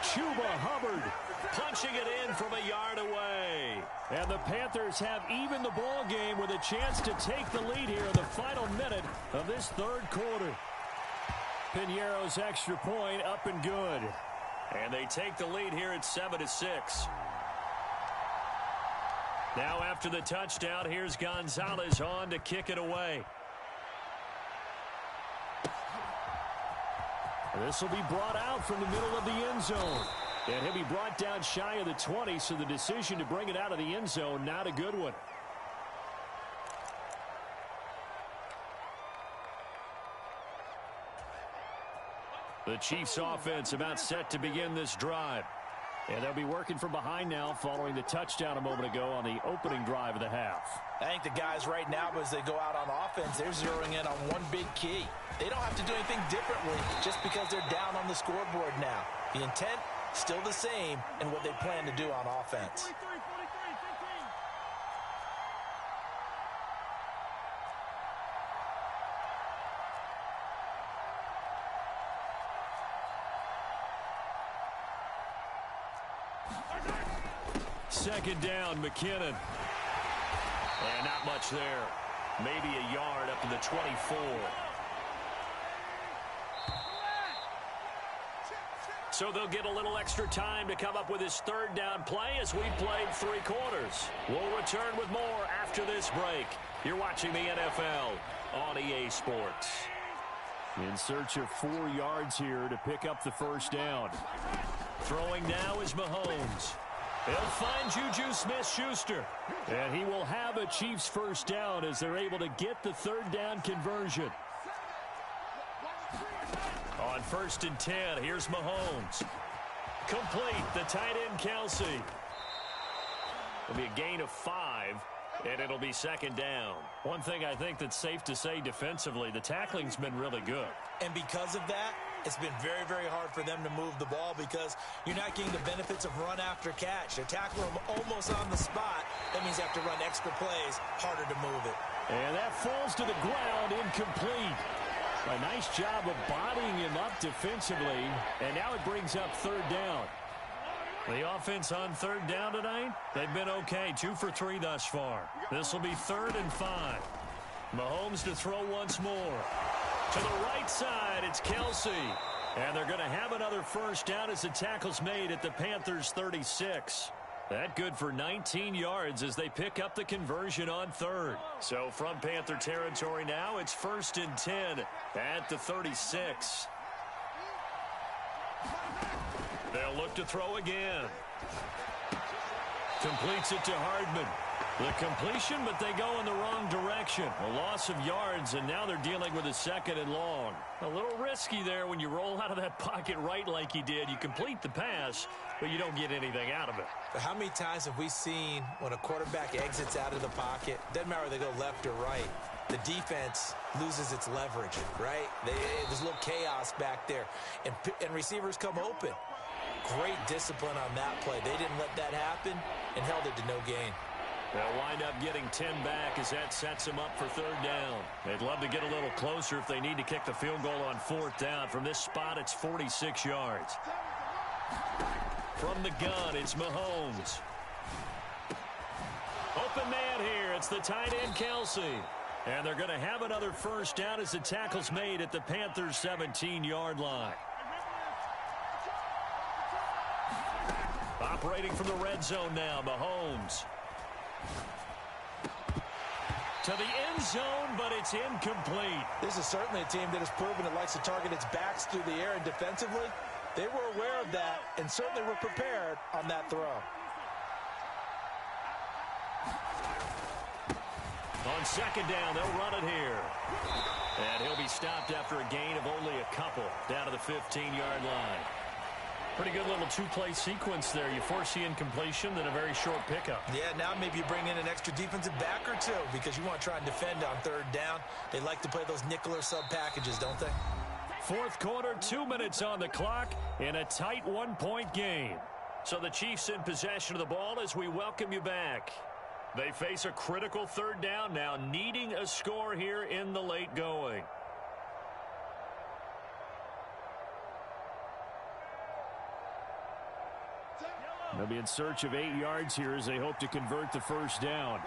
Chuba Hubbard punching it in from a yard away. And the Panthers have even the ball game with a chance to take the lead here in the final minute of this third quarter. Piñeiro's extra point up and good. And they take the lead here at 7-6. Now after the touchdown, here's Gonzalez on to kick it away. This will be brought out from the middle of the end zone. And he'll be brought down shy of the 20, so the decision to bring it out of the end zone, not a good one. The Chiefs offense about set to begin this drive. And they'll be working from behind now following the touchdown a moment ago on the opening drive of the half.
I think the guys right now, as they go out on offense, they're zeroing in on one big key. They don't have to do anything differently just because they're down on the scoreboard now. The intent, still the same in what they plan to do on offense.
Second down, McKinnon. And not much there. Maybe a yard up to the 24. So they'll get a little extra time to come up with his third down play as we played 3 quarters. We'll return with more after this break. You're watching the NFL on EA Sports. In search of 4 yards here to pick up the first down. Throwing now is Mahomes. They'll find Juju Smith-Schuster. And he will have a Chiefs first down as they're able to get the third down conversion. On 1st and 10, here's Mahomes. Complete, the tight end Kelsey. It'll be a gain of 5, and it'll be second down. One thing I think that's safe to say defensively, the tackling's been really good.
And because of that, it's been very, very hard for them to move the ball because you're not getting the benefits of run after catch. They tackle him almost on the spot. That means you have to run extra plays, harder to move it.
And that falls to the ground, incomplete. A nice job of bodying him up defensively, and now it brings up third down. The offense on third down tonight, they've been okay. 2 for 3 thus far. This will be 3rd and 5. Mahomes to throw once more. To the right side, it's Kelsey. And they're going to have another first down as the tackle's made at the Panthers' 36. That good for 19 yards as they pick up the conversion on third. So from Panther territory now, it's 1st and 10 at the 36. They'll look to throw again. Completes it to Hardman. The completion, but they go in the wrong direction. A loss of yards, and now they're dealing with a 2nd and long. A little risky there when you roll out of that pocket right like he did. You complete the pass, but you don't get anything out of it.
But how many times have we seen when a quarterback exits out of the pocket, doesn't matter whether they go left or right, the defense loses its leverage, right? There's a little chaos back there, and receivers come open. Great discipline on that play. They didn't let that happen and held it to no gain.
They'll wind up getting 10 back as that sets them up for 3rd down. They'd love to get a little closer if they need to kick the field goal on 4th down. From this spot, it's 46 yards. From the gun, it's Mahomes. Open man here. It's the tight end, Kelsey. And they're going to have another first down as the tackle's made at the Panthers' 17-yard line. Operating from the red zone now, Mahomes. To the end zone, but it's incomplete.
This is certainly a team that has proven it likes to target its backs through the air and defensively. They were aware of that and certainly were prepared on that throw.
On 2nd down, they'll run it here. And he'll be stopped after a gain of only a couple down to the 15-yard line. Pretty good little two-play sequence there. You force the incompletion, then a very short pickup.
Yeah, now maybe you bring in an extra defensive back or two because you want to try and defend on 3rd down. They like to play those nickel or sub packages, don't they?
4th quarter, 2 minutes on the clock in a tight 1-point game. So the Chiefs in possession of the ball as we welcome you back. They face a critical 3rd down now, needing a score here in the late going. They'll be in search of 8 yards here as they hope to convert the first down.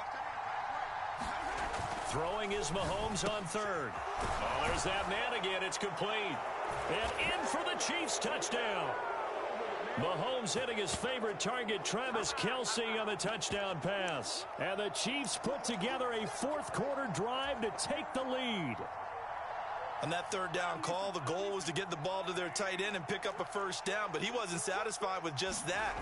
Throwing is Mahomes on 3rd. Oh, there's that man again. It's complete. And in for the Chiefs touchdown. Mahomes hitting his favorite target, Travis Kelce, on the touchdown pass. And the Chiefs put together a 4th quarter drive to take the lead.
On that 3rd down call, the goal was to get the ball to their tight end and pick up a first down, but he wasn't satisfied with just that.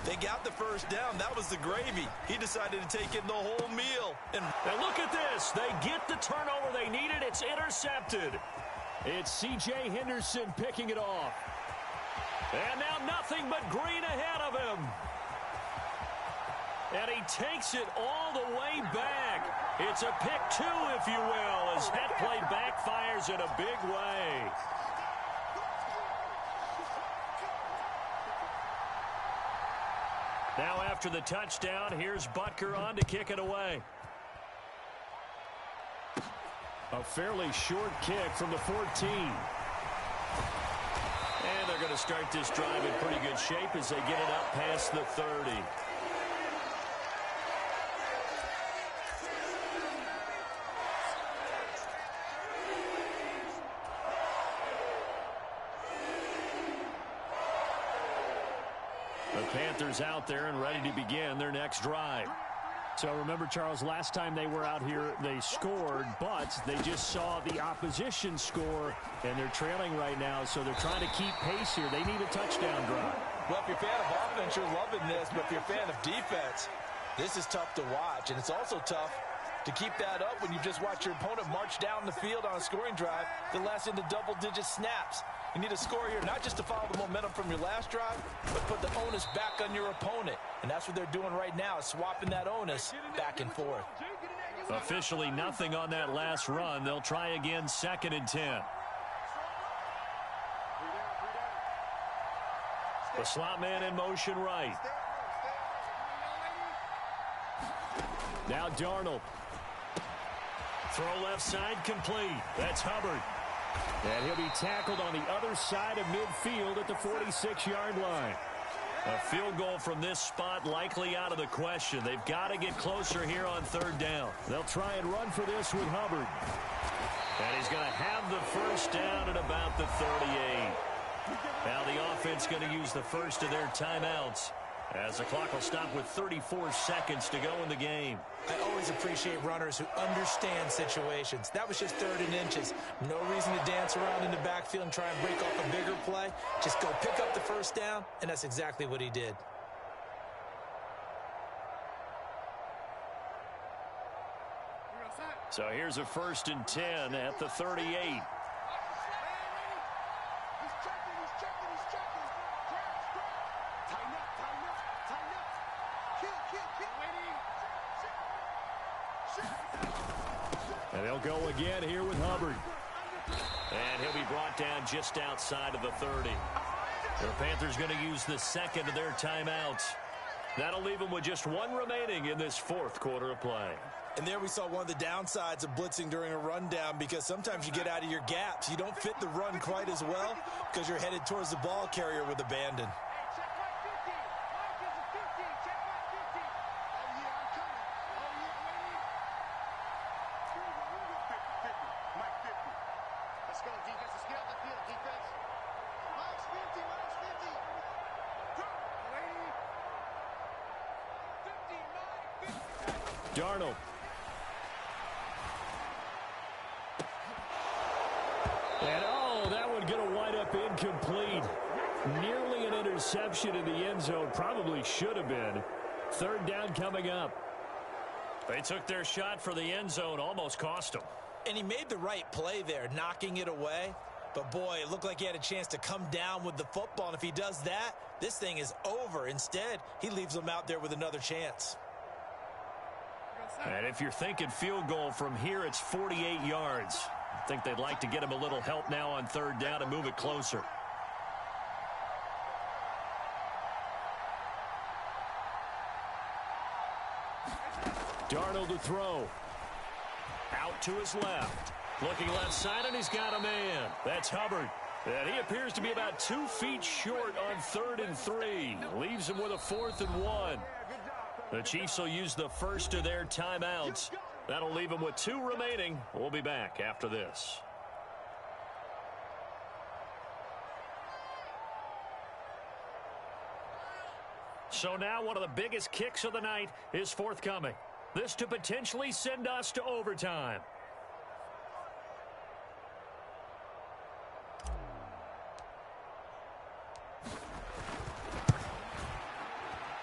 They got the first down. That was the gravy. He decided to take in the whole meal. And
look at this. They get the turnover they needed. It's intercepted. It's C.J. Henderson picking it off. And now nothing but green ahead of him. And he takes it all the way back. It's a pick 2, if you will, as that play backfires in a big way. Now after the touchdown, here's Butker on to kick it away. A fairly short kick from the 14. And they're going to start this drive in pretty good shape as they get it up past the 30. The Panthers out there and ready to begin their next drive. So remember, Charles, last time they were out here, they scored, but they just saw the opposition score, and they're trailing right now, so they're trying to keep pace here. They need a touchdown drive.
Well, if you're a fan of offense, you're loving this, but if you're a fan of defense, this is tough to watch, and it's also tough to keep that up when you just watch your opponent march down the field on a scoring drive that lasts into double-digit snaps. You need a score here, not just to follow the momentum from your last drive, but put the onus back on your opponent. And that's what they're doing right now, swapping that onus back and forth.
Officially nothing on that last run. They'll try again, 2nd and 10. The slot man in motion right. Now Darnold. Throw left side complete. That's Hubbard. And he'll be tackled on the other side of midfield at the 46-yard line.
A field goal from this spot likely out of the question. They've got to get closer here on third down.
They'll try and run for this with Hubbard.
And he's going to have the first down at about the 38. Now the offense going to use the first of their timeouts, as the clock will stop with 34 seconds to go in the game.
I always appreciate runners who understand situations. That was just 3rd and inches. No reason to dance around in the backfield and try and break off a bigger play. Just go pick up the first down, and that's exactly what he did.
So here's a 1st and 10 at the 38.
He's checking. He's checking. Tighten up. Kill.
And they'll go again here with Hubbard.
And he'll be brought down just outside of the 30. The Panthers going to use the second of their timeouts. That'll leave them with just one remaining in this 4th quarter of play.
And there we saw one of the downsides of blitzing during a rundown, because sometimes you get out of your gaps. You don't fit the run quite as well because you're headed towards the ball carrier with abandon.
Darnold. And that one going to wind up incomplete. Nearly an interception in the end zone. Probably should have been. 3rd down coming up.
They took their shot for the end zone, almost cost them.
And he made the right play there, knocking it away. But, boy, it looked like he had a chance to come down with the football. And if he does that, this thing is over. Instead, he leaves them out there with another chance.
And if you're thinking field goal from here, it's 48 yards. I think they'd like to get him a little help now on 3rd down and move it closer.
Darnold to throw.
Out to his left. Looking left side, and he's got a man. That's Hubbard. And he appears to be about 2 feet short on 3rd and 3. Leaves him with a 4th and 1. The Chiefs will use the first of their timeouts. That'll leave them with 2 remaining. We'll be back after this. So now one of the biggest kicks of the night is forthcoming. This to potentially send us to overtime.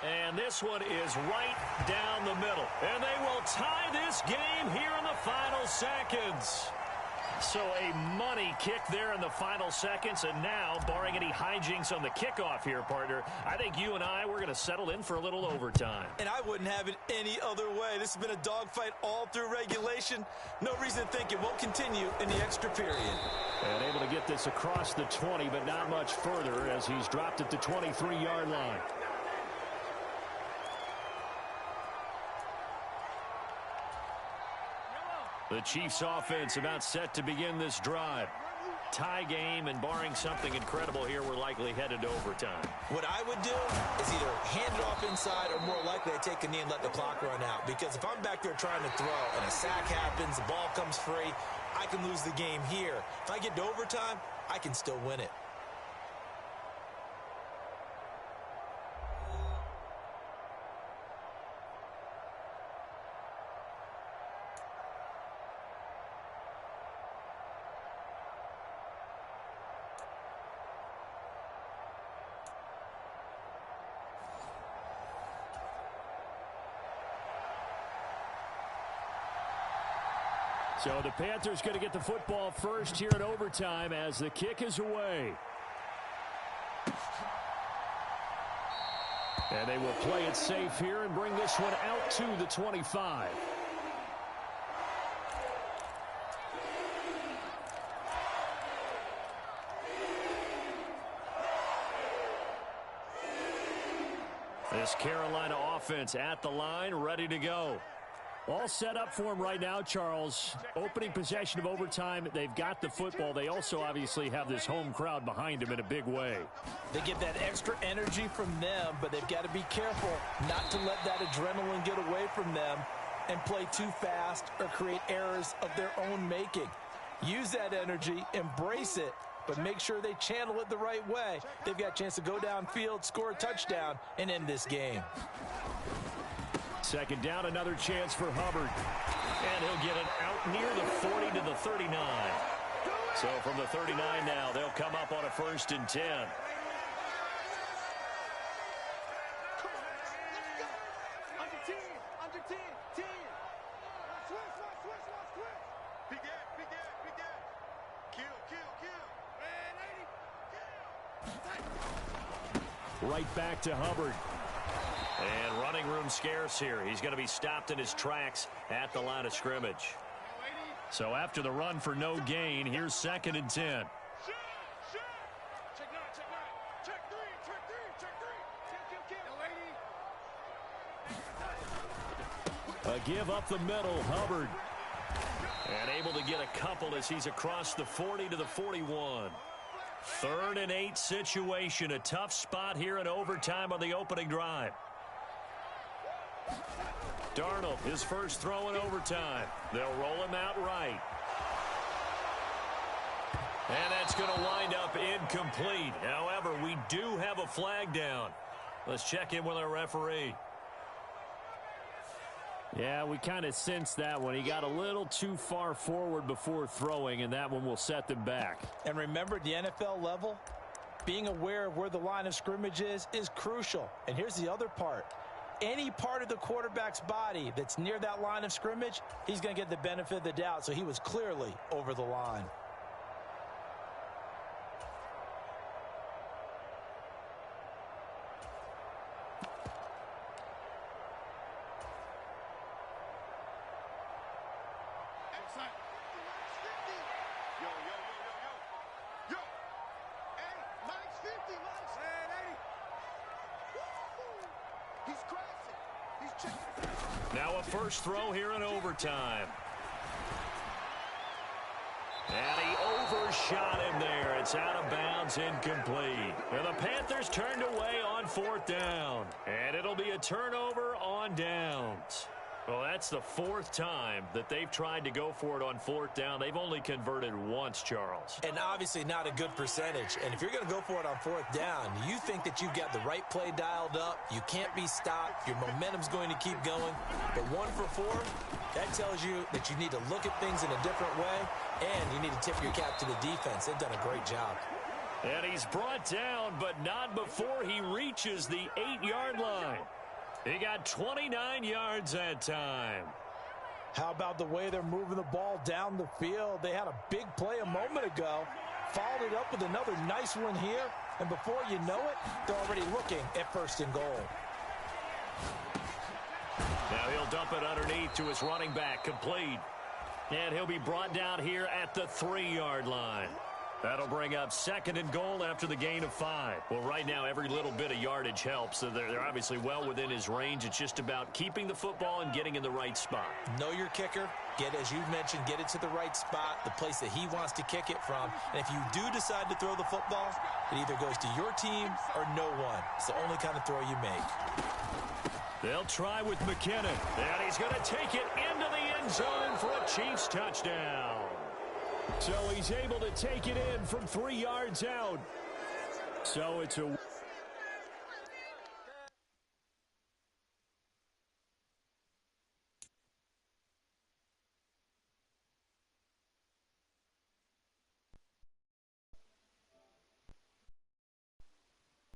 And this one is right down the middle. And they will tie this game here in the final seconds. So a money kick there in the final seconds. And now, barring any hijinks on the kickoff here, partner, I think you and we're going to settle in for a little overtime.
And I wouldn't have it any other way. This has been a dogfight all through regulation. No reason to think it won't continue in the extra period.
And able to get this across the 20, but not much further as he's dropped at the 23-yard line. The Chiefs offense about set to begin this drive. Tie game, and barring something incredible here, we're likely headed to overtime.
What I would do is either hand it off inside or more likely I take a knee and let the clock run out. Because if I'm back there trying to throw and a sack happens, the ball comes free, I can lose the game here. If I get to overtime, I can still win it.
So the Panthers going to get the football first here in overtime as the kick is away. And they will play it safe here and bring this one out to the 25. This Carolina offense at the line, ready to go. All set up for him right now, Charles. Opening possession of overtime. They've got the football. They also obviously have this home crowd behind them in a big way.
They get that extra energy from them, but they've got to be careful not to let that adrenaline get away from them and play too fast or create errors of their own making. Use that energy, embrace it, but make sure they channel it the right way. They've got a chance to go downfield, score a touchdown, and end this game.
Second down, another chance for Hubbard.
And he'll get it out near the 40 to the 39. So from the 39 now, they'll come up on a 1st and 10.
Right back to Hubbard.
And running room scarce here. He's going to be stopped in his tracks at the line of scrimmage.
So after the run for no gain, here's 2nd and 10. A give up the middle, Hubbard.
And able to get a couple as he's across the 40 to the 41. 3rd and 8 situation. A tough spot here in overtime on the opening drive. Darnold, his first throw in overtime. They'll roll him out right. And that's going to wind up incomplete. However, we do have a flag down. Let's check in with our referee.
Yeah, we kind of sensed that one. He got a little too far forward before throwing, and that one will set them back.
And remember, at the NFL level, being aware of where the line of scrimmage is crucial. And here's the other part. Any part of the quarterback's body that's near that line of scrimmage, he's going to get the benefit of the doubt. So he was clearly over the line.
Now a first throw here in overtime. And he overshot him there. It's out of bounds, incomplete. And the Panthers turned away on 4th down. And it'll be a turnover on downs. Well, that's the 4th time that they've tried to go for it on 4th down. They've only converted once, Charles.
And obviously not a good percentage. And if you're going to go for it on 4th down, you think that you've got the right play dialed up. You can't be stopped. Your momentum's going to keep going. But 1 for 4, that tells you that you need to look at things in a different way, and you need to tip your cap to the defense. They've done a great job.
And he's brought down, but not before he reaches the 8-yard line. He got 29 yards that time.
How about the way they're moving the ball down the field? They had a big play a moment ago, followed it up with another nice one here, and before you know it, they're already looking at 1st and goal.
Now he'll dump it underneath to his running back, complete. And he'll be brought down here at the 3-yard line. That'll bring up 2nd and goal after the gain of 5. Well, right now, every little bit of yardage helps. So they're obviously well within his range. It's just about keeping the football and getting in the right spot.
Know your kicker. As you mentioned, get it to the right spot, the place that he wants to kick it from. And if you do decide to throw the football, it either goes to your team or no one. It's the only kind of throw you make.
They'll try with McKinnon.
And he's going to take it into the end zone for a Chiefs touchdown.
So he's able to take it in from 3 yards out. So it's a